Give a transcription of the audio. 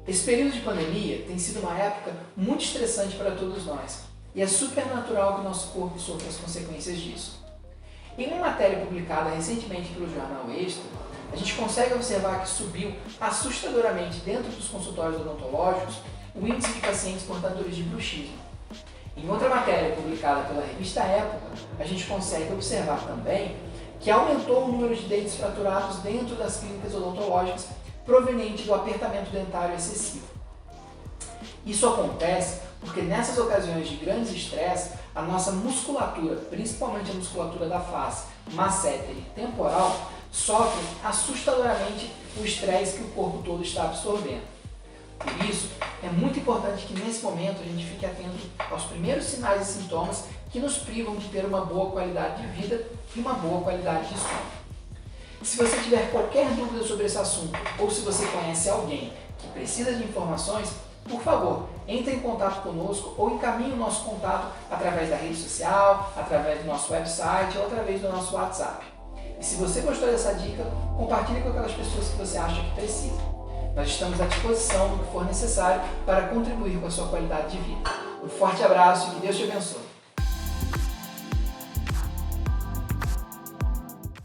Esse período de pandemia tem sido uma época muito estressante para todos nós e é super natural que o nosso corpo sofra as consequências disso. Em uma matéria publicada recentemente pelo jornal Extra, a gente consegue observar que subiu assustadoramente dentro dos consultórios odontológicos o índice de pacientes portadores de bruxismo. Em outra matéria publicada pela revista Época, a gente consegue observar também que aumentou o número de dentes fraturados dentro das clínicas odontológicas proveniente do apertamento dentário excessivo. Isso acontece porque nessas ocasiões de grandes estresse, a nossa musculatura, principalmente a musculatura da face, masséter e temporal, sofre assustadoramente o estresse que o corpo todo está absorvendo. Por isso, é muito importante que nesse momento a gente fique atento aos primeiros sinais e sintomas que nos privam de ter uma boa qualidade de vida e uma boa qualidade de sono. Se você tiver qualquer dúvida sobre esse assunto ou se você conhece alguém que precisa de informações, por favor, entre em contato conosco ou encaminhe o nosso contato através da rede social, através do nosso website ou através do nosso WhatsApp. E se você gostou dessa dica, compartilhe com aquelas pessoas que você acha que precisam. Nós estamos à disposição no que for necessário para contribuir com a sua qualidade de vida. Um forte abraço e que Deus te abençoe.